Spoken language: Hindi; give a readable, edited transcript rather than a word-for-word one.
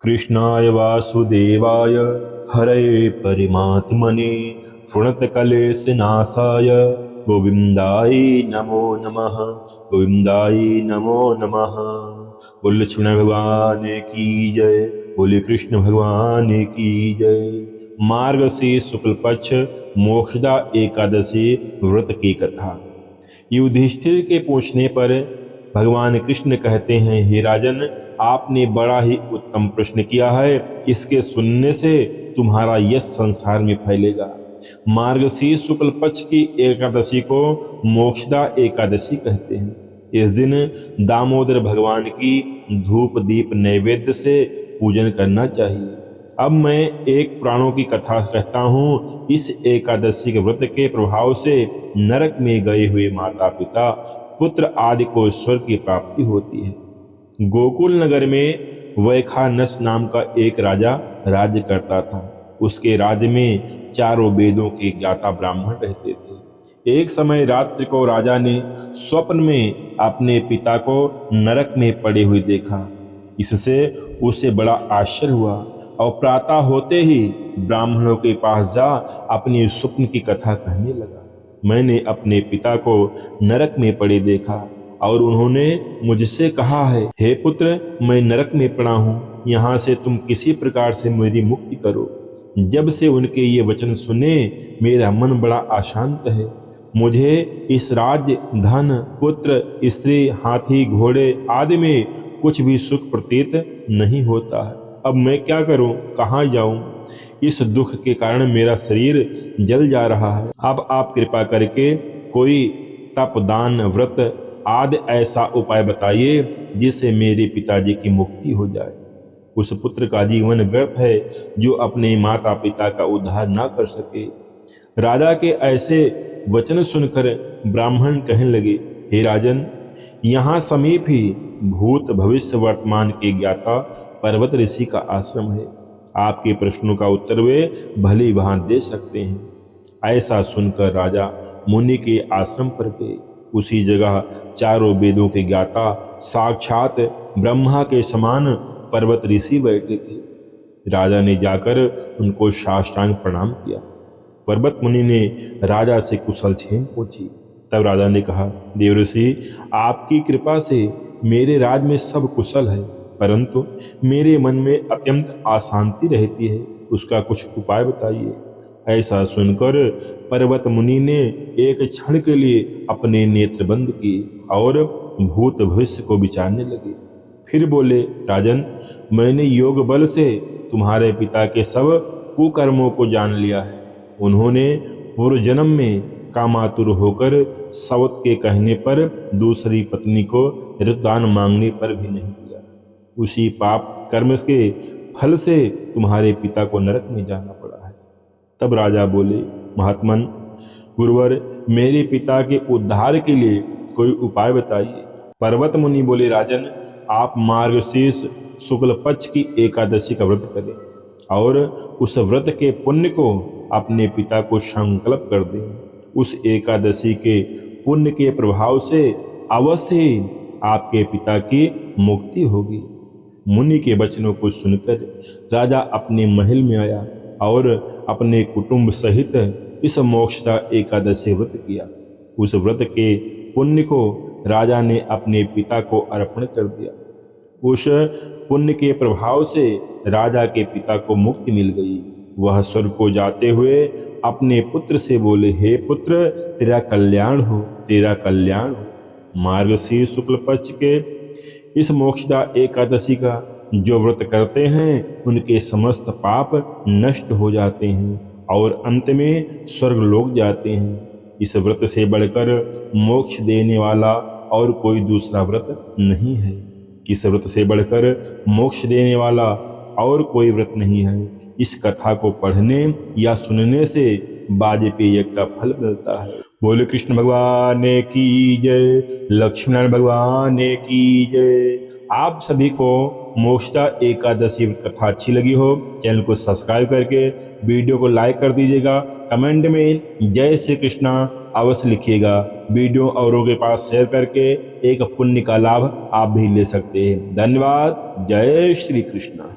कृष्णाय वासुदेवाय हरये परमात्मने प्रणतक्लेशनाशाय गोविन्दाय नमो नमः। गोविन्दाय नमो नमः। बोल लक्ष्मण भगवान की जय। बोले कृष्ण भगवान की जय। मार्गशीर्ष शुक्ल पक्ष मोक्षदा एकादशी व्रत की कथा। युधिष्ठिर के पूछने पर भगवान कृष्ण कहते हैं, हे राजन, आपने बड़ा ही उत्तम प्रश्न किया है। इसके सुनने से तुम्हारा यश संसार में फैलेगा। मार्गशीर्ष शुक्ल पक्ष की एकादशी को मोक्षदा एकादशी कहते हैं। इस दिन दामोदर भगवान की धूप दीप नैवेद्य से पूजन करना चाहिए। अब मैं एक पुराणों की कथा कहता हूँ। इस एकादशी के व्रत के प्रभाव से नरक में गए हुए माता पिता पुत्र आदि को स्वर्ग की प्राप्ति होती है। गोकुल नगर में वैखानस नाम का एक राजा राज्य करता था। उसके राज्य में चारों वेदों के ज्ञाता ब्राह्मण रहते थे। एक समय रात्रि को राजा ने स्वप्न में अपने पिता को नरक में पड़े हुए देखा। इससे उसे बड़ा आश्चर्य हुआ और प्रातः होते ही ब्राह्मणों के पास जा अपनी स्वप्न की कथा कहने लगा। मैंने अपने पिता को नरक में पड़े देखा और उन्होंने मुझसे कहा है, हे पुत्र, मैं नरक में पड़ा हूँ, यहाँ से तुम किसी प्रकार से मेरी मुक्ति करो। जब से उनके ये वचन सुने मेरा मन बड़ा अशांत है। मुझे इस राज्य, धन, पुत्र, स्त्री, हाथी, घोड़े आदि में कुछ भी सुख प्रतीत नहीं होता है। अब मैं क्या करूं, कहाँ जाऊं? इस दुख के कारण मेरा शरीर जल जा रहा है। अब आप कृपा करके कोई तप, दान, व्रत आदि ऐसा उपाय बताइए जिससे मेरे पिताजी की मुक्ति हो जाए। उस पुत्र का जीवन व्यर्थ है जो अपने माता पिता का उद्धार ना कर सके। राजा के ऐसे वचन सुनकर ब्राह्मण कहने लगे, हे राजन, यहाँ समीप ही भूत भविष्य वर्तमान के ज्ञाता पर्वत ऋषि का आश्रम है। आपके प्रश्नों का उत्तर वे भली भांति दे सकते हैं। ऐसा सुनकर राजा मुनि के आश्रम पर गए। उसी जगह चारों वेदों के ज्ञाता साक्षात ब्रह्मा के समान पर्वत ऋषि बैठे थे। राजा ने जाकर उनको साष्टांग प्रणाम किया। पर्वत मुनि ने राजा से कुशल क्षेम पूछी। तब राजा ने कहा, देवऋषि, आपकी कृपा से मेरे राज्य में सब कुशल है, परंतु मेरे मन में अत्यंत अशांति रहती है। उसका कुछ उपाय बताइए। ऐसा सुनकर पर्वत मुनि ने एक क्षण के लिए अपने नेत्र बंद किए और भूत भविष्य को विचारने लगे। फिर बोले, राजन, मैंने योग बल से तुम्हारे पिता के सब कुकर्मों को जान लिया है। उन्होंने पूर्व जन्म में कामातुर होकर सवत के कहने पर दूसरी पत्नी को ऋतुदान मांगने पर भी नहीं दिया। उसी पाप कर्म के फल से तुम्हारे पिता को नरक में जाना पड़ा है। तब राजा बोले, महात्मन, गुरुवर, मेरे पिता के उद्धार के लिए कोई उपाय बताइए। पर्वत मुनि बोले, राजन, आप मार्गशीर्ष शुक्ल पक्ष की एकादशी का व्रत करें और उस व्रत के पुण्य को अपने पिता को संकल्प कर दें। उस एकादशी के पुण्य के प्रभाव से अवश्य ही आपके पिता की मुक्ति होगी। मुनि के वचनों को सुनकर राजा अपने महल में आया और अपने कुटुंब सहित इस मोक्षदा एकादशी व्रत किया। उस व्रत के पुण्य को राजा ने अपने पिता को अर्पण कर दिया। उस पुण्य के प्रभाव से राजा के पिता को मुक्ति मिल गई। वह स्वर्ग को जाते हुए अपने पुत्र से बोले, हे पुत्र, तेरा कल्याण हो, तेरा कल्याण हो। मार्गशीर्ष शुक्ल पक्ष के इस मोक्षदा एकादशी का जो व्रत करते हैं उनके समस्त पाप नष्ट हो जाते हैं और अंत में स्वर्ग लोक जाते हैं। इस व्रत से बढ़कर मोक्ष देने वाला और कोई दूसरा व्रत नहीं है। इस व्रत से बढ़कर मोक्ष देने वाला और कोई व्रत नहीं है। इस कथा को पढ़ने या सुनने से वाजपेय यज्ञ का फल मिलता है। बोले कृष्ण भगवान की जय। लक्ष्मण भगवान की जय। आप सभी को मोक्षदा एकादशी कथा अच्छी लगी हो, चैनल को सब्सक्राइब करके वीडियो को लाइक कर दीजिएगा। कमेंट में जय श्री कृष्णा अवश्य लिखिएगा। वीडियो औरों के पास शेयर करके एक पुण्य का लाभ आप भी ले सकते हैं। धन्यवाद। जय श्री कृष्णा।